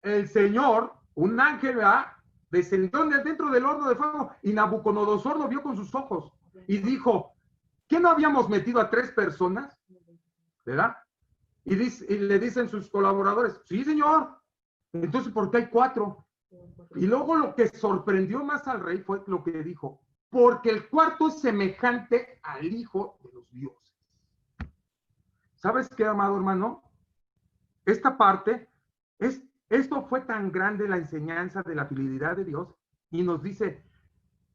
el Señor, un ángel, ¿verdad?, descendió dentro del horno de fuego y Nabucodonosor lo vio con sus ojos y dijo, ¿qué no habíamos metido a 3 personas? ¿Verdad? Y le dicen sus colaboradores, sí, señor. Entonces, ¿por qué hay 4? Y luego lo que sorprendió más al rey fue lo que dijo, porque el cuarto es semejante al Hijo de los dioses. ¿Sabes qué, amado hermano? Esta parte, esto fue tan grande la enseñanza de la fidelidad de Dios y nos dice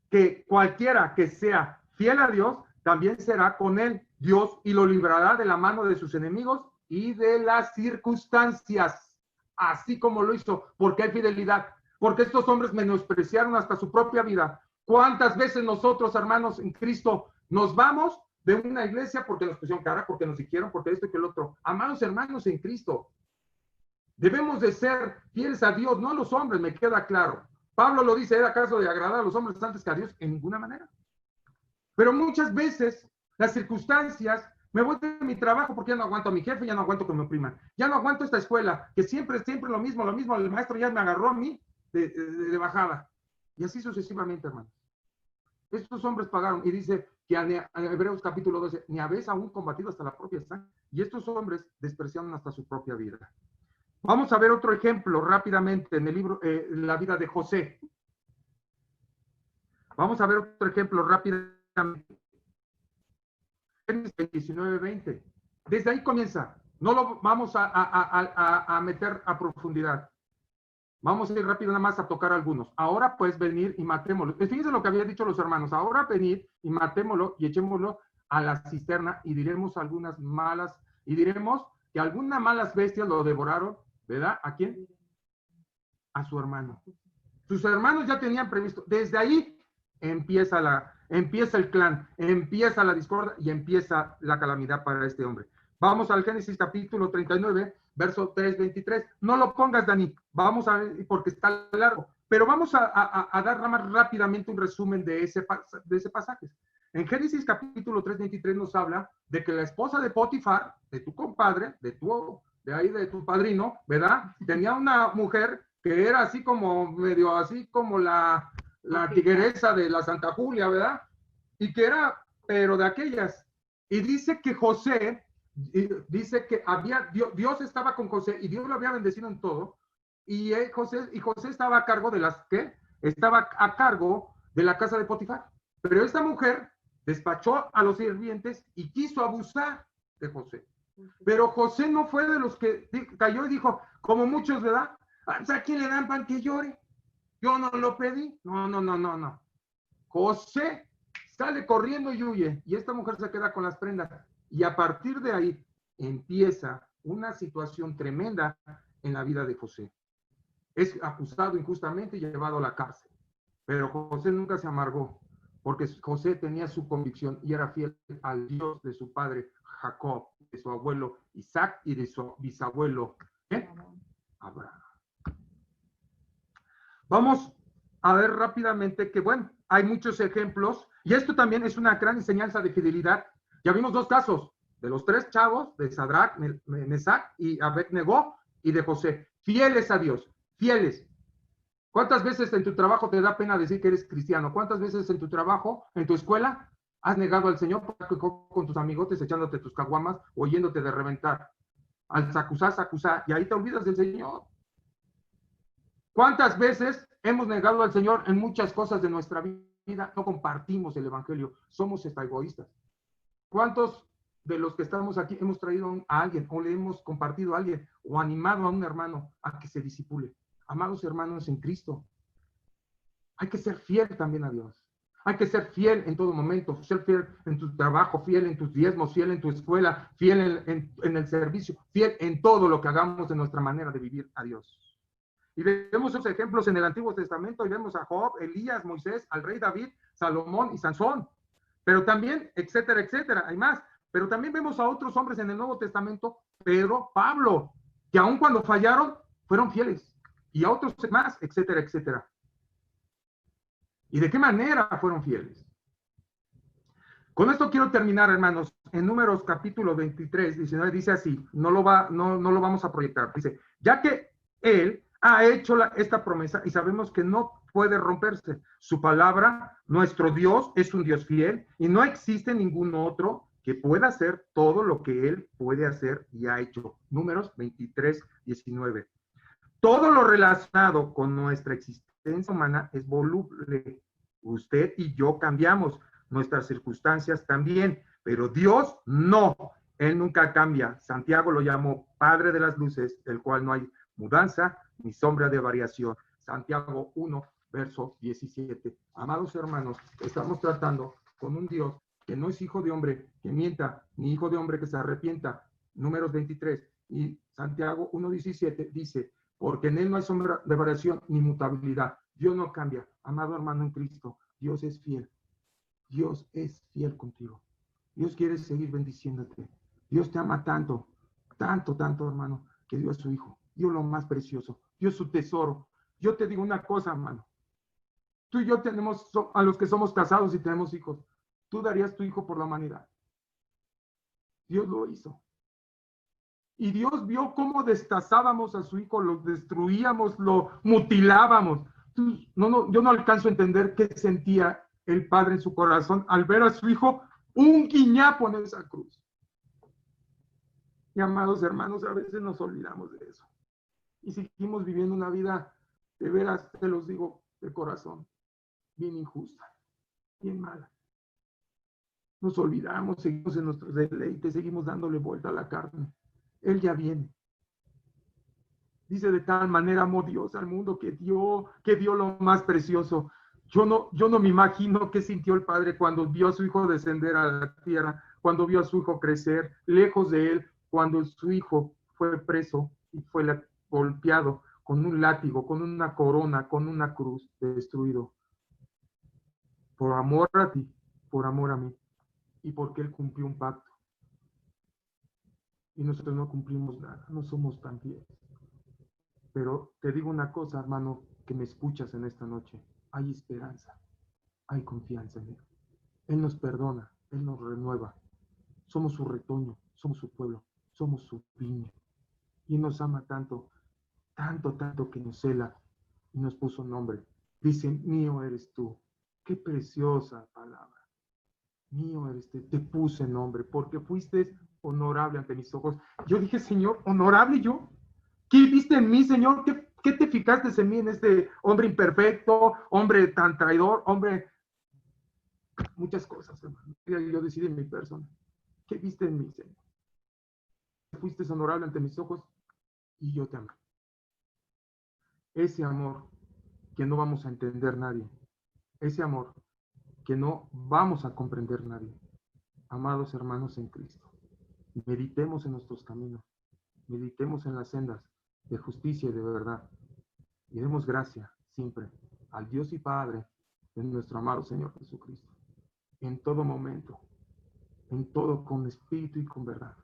que cualquiera que sea fiel a Dios, también será con él Dios y lo librará de la mano de sus enemigos y de las circunstancias, así como lo hizo, porque hay fidelidad, porque estos hombres menospreciaron hasta su propia vida. ¿Cuántas veces nosotros, hermanos en Cristo, nos vamos de una iglesia porque nos pusieron cara, porque nos dijeron, porque esto y que el otro? Amados hermanos en Cristo, debemos de ser fieles a Dios, no a los hombres, me queda claro. Pablo lo dice, ¿era acaso de agradar a los hombres antes que a Dios? En ninguna manera. Pero muchas veces las circunstancias, me voy de mi trabajo porque ya no aguanto a mi jefe, ya no aguanto que me opriman, ya no aguanto esta escuela, que siempre lo mismo, el maestro ya me agarró a mí de bajada. Y así sucesivamente, hermano. Estos hombres pagaron, y dice que en Hebreos capítulo 12, ni habéis aún combatido hasta la propia sangre, y estos hombres despreciaron hasta su propia vida. Vamos a ver otro ejemplo rápidamente en el libro, la vida de José. Vamos a ver otro ejemplo rápidamente. Génesis 19:20. Desde ahí comienza. No lo vamos a meter a profundidad. Vamos a ir rápido nada más a tocar algunos. Ahora pues venir y matémoslo. Fíjense lo que habían dicho los hermanos. Ahora venir y matémoslo y echémoslo a la cisterna y diremos algunas malas, y diremos que algunas malas bestias lo devoraron, ¿verdad? ¿A quién? A su hermano. Sus hermanos ya tenían previsto. Desde ahí empieza el clan, empieza la discordia y empieza la calamidad para este hombre. Vamos al Génesis capítulo 39, verso 3-23. No lo pongas, Dani. Vamos a ver, porque está largo. Pero vamos a dar más rápidamente un resumen de ese pasaje. En Génesis capítulo 3:23 nos habla de que la esposa de Potifar, de tu compadre, de tu padrino, ¿verdad? Tenía una mujer que era así como, medio así como la tigresa de la Santa Julia, ¿verdad? Y que era, pero de aquellas. Y dice que José, dice que Dios estaba con José y Dios lo había bendecido en todo. Y José estaba a cargo de estaba a cargo de la casa de Potifar. Pero esta mujer despachó a los sirvientes y quiso abusar de José. Pero José no fue de los que cayó y dijo, como muchos, ¿verdad? ¿A quién le dan pan que llore? Yo no lo pedí. No. José sale corriendo y huye. Y esta mujer se queda con las prendas. Y a partir de ahí empieza una situación tremenda en la vida de José. Es acusado injustamente y llevado a la cárcel. Pero José nunca se amargó, porque José tenía su convicción y era fiel al Dios de su padre Jacob, de su abuelo Isaac y de su bisabuelo Abraham. Vamos a ver rápidamente que, bueno, hay muchos ejemplos, y esto también es una gran enseñanza de fidelidad. Ya vimos 2 casos, de los 3 chavos, de Sadrach, Mesach y Abednego, y de José, fieles a Dios, fieles. ¿Cuántas veces en tu trabajo te da pena decir que eres cristiano? ¿Cuántas veces en tu trabajo, en tu escuela, has negado al Señor con tus amigotes echándote tus caguamas o yéndote de reventar? Al sacusá, y ahí te olvidas del Señor. ¿Cuántas veces hemos negado al Señor en muchas cosas de nuestra vida? No compartimos el Evangelio, somos egoístas. ¿Cuántos de los que estamos aquí hemos traído a alguien o le hemos compartido a alguien o animado a un hermano a que se disipule? Amados hermanos en Cristo, hay que ser fiel también a Dios. Hay que ser fiel en todo momento, ser fiel en tu trabajo, fiel en tus diezmos, fiel en tu escuela, fiel en el servicio, fiel en todo lo que hagamos de nuestra manera de vivir a Dios. Y vemos esos ejemplos en el Antiguo Testamento y vemos a Job, Elías, Moisés, al rey David, Salomón y Sansón. Pero también, etcétera, etcétera, hay más. Pero también vemos a otros hombres en el Nuevo Testamento, Pedro, Pablo, que aun cuando fallaron, fueron fieles. Y a otros más, etcétera, etcétera. ¿Y de qué manera fueron fieles? Con esto quiero terminar, hermanos. En Números capítulo 23, 19, dice así, no lo vamos a proyectar. Dice, ya que él ha hecho esta promesa y sabemos que no puede romperse. Su palabra, nuestro Dios, es un Dios fiel y no existe ningún otro que pueda hacer todo lo que él puede hacer y ha hecho. Números 23, 19. Todo lo relacionado con nuestra existencia humana es voluble. Usted y yo cambiamos, nuestras circunstancias también, pero Dios no. Él nunca cambia. Santiago lo llamó Padre de las Luces, del cual no hay mudanza ni sombra de variación. Santiago 1, verso 17. Amados hermanos, estamos tratando con un Dios que no es hijo de hombre que mienta, ni hijo de hombre que se arrepienta. Números 23 y Santiago 1:17 dice, porque en él no hay sombra de variación ni mutabilidad. Dios no cambia. Amado hermano en Cristo, Dios es fiel. Dios es fiel contigo. Dios quiere seguir bendiciéndote. Dios te ama tanto, tanto, tanto, hermano, que dio a su Hijo. Dio lo más precioso. Dio su tesoro. Yo te digo una cosa, hermano. Tú y yo tenemos, a los que somos casados y tenemos hijos, tú darías tu hijo por la humanidad. Dios lo hizo. Y Dios vio cómo destazábamos a su hijo, lo destruíamos, lo mutilábamos. Yo no alcanzo a entender qué sentía el padre en su corazón al ver a su hijo un guiñapo en esa cruz. Y amados hermanos, a veces nos olvidamos de eso. Y seguimos viviendo una vida, de veras, te los digo de corazón, bien injusta, bien mala. Nos olvidamos, seguimos en nuestros deleites, seguimos dándole vuelta a la carne. Él ya viene. Dice, de tal manera amó Dios al mundo que dio lo más precioso. Yo no me imagino qué sintió el Padre cuando vio a su hijo descender a la tierra, cuando vio a su hijo crecer lejos de él, cuando su hijo fue preso y fue golpeado con un látigo, con una corona, con una cruz, destruido. Por amor a ti, por amor a mí, y porque él cumplió un pacto. Y nosotros no cumplimos nada, no somos tan fieles. Pero te digo una cosa, hermano, que me escuchas en esta noche. Hay esperanza, hay confianza en Él. Él nos perdona, Él nos renueva. Somos su retoño, somos su pueblo, somos su viña. Y Él nos ama tanto, tanto, tanto que nos cela y nos puso nombre. Dice, mío eres tú. Qué preciosa palabra. Mío eres tú. Te puse nombre porque fuiste honorable ante mis ojos. Yo dije, Señor, ¿honorable yo? ¿Qué viste en mí, Señor? ¿Qué te fijaste en mí, en este hombre imperfecto, hombre tan traidor, hombre? Muchas cosas, hermano. Yo decidí en mi persona. ¿Qué viste en mí, Señor? Fuiste honorable ante mis ojos y yo te amo. Ese amor que no vamos a entender nadie. Ese amor que no vamos a comprender nadie. Amados hermanos en Cristo, meditemos en nuestros caminos. Meditemos en las sendas de justicia y de verdad. Y demos gracia siempre al Dios y Padre de nuestro amado Señor Jesucristo. En todo momento, en todo con espíritu y con verdad.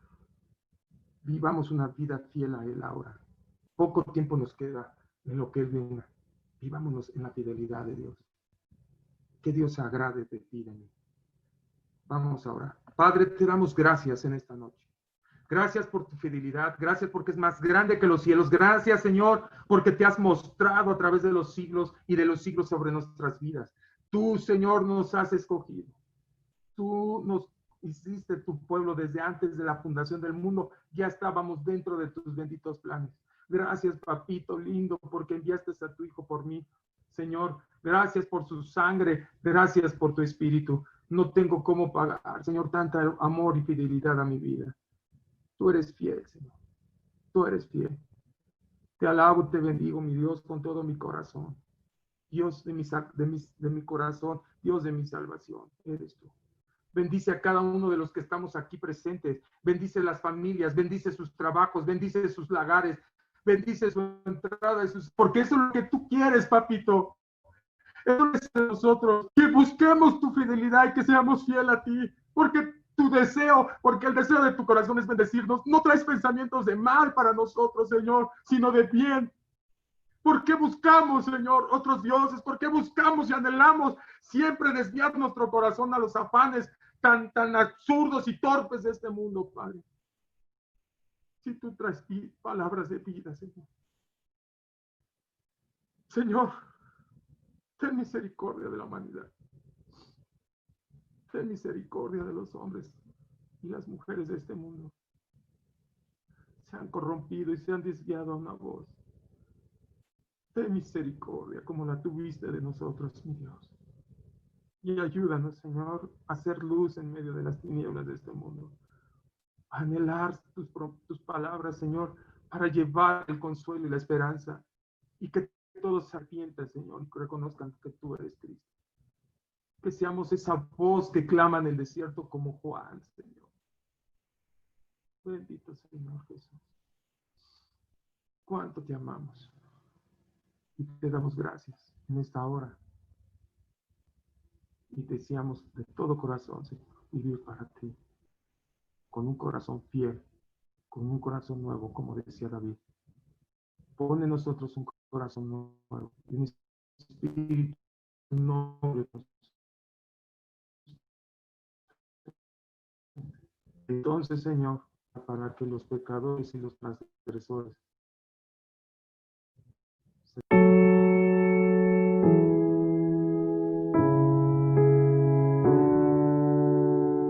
Vivamos una vida fiel a Él ahora. Poco tiempo nos queda en lo que Él venga. Vivámonos en la fidelidad de Dios. Que Dios se agrade de ti, de mí. Vamos a orar. Padre, te damos gracias en esta noche. Gracias por tu fidelidad, gracias porque es más grande que los cielos. Gracias, Señor, porque te has mostrado a través de los siglos y de los siglos sobre nuestras vidas. Tú, Señor, nos has escogido. Tú nos hiciste tu pueblo desde antes de la fundación del mundo. Ya estábamos dentro de tus benditos planes. Gracias, papito lindo, porque enviaste a tu Hijo por mí. Señor, gracias por su sangre. Gracias por tu espíritu. No tengo cómo pagar, Señor, tanta amor y fidelidad a mi vida. Tú eres fiel, Señor. Tú eres fiel. Te alabo, te bendigo, mi Dios, con todo mi corazón. Dios de mi corazón, Dios de mi salvación, eres tú. Bendice a cada uno de los que estamos aquí presentes. Bendice las familias, bendice sus trabajos, bendice sus lagares, bendice su entrada, porque eso es lo que tú quieres, papito. Eso es de nosotros, que busquemos tu fidelidad y que seamos fieles a ti, porque tu deseo, porque el deseo de tu corazón es bendecirnos. No traes pensamientos de mal para nosotros, Señor, sino de bien. ¿Por qué buscamos, Señor, otros dioses? ¿Por qué buscamos y anhelamos siempre desviar nuestro corazón a los afanes tan absurdos y torpes de este mundo, Padre? Si tú traes palabras de vida, Señor. Señor, ten misericordia de la humanidad. Ten misericordia de los hombres y las mujeres de este mundo. Se han corrompido y se han desviado a una voz. Ten misericordia como la tuviste de nosotros, mi Dios. Y ayúdanos, Señor, a hacer luz en medio de las tinieblas de este mundo. A anhelar tus palabras, Señor, para llevar el consuelo y la esperanza. Y que todos se arrepientan, Señor, y que reconozcan que tú eres Cristo. Que seamos esa voz que clama en el desierto como Juan, Señor. Bendito Señor Jesús. Cuánto te amamos. Y te damos gracias en esta hora. Y deseamos de todo corazón, Señor, vivir para ti. Con un corazón fiel, con un corazón nuevo, como decía David. Pon en nosotros un corazón nuevo, un espíritu noble. Entonces, Señor, para que los pecadores y los transgresores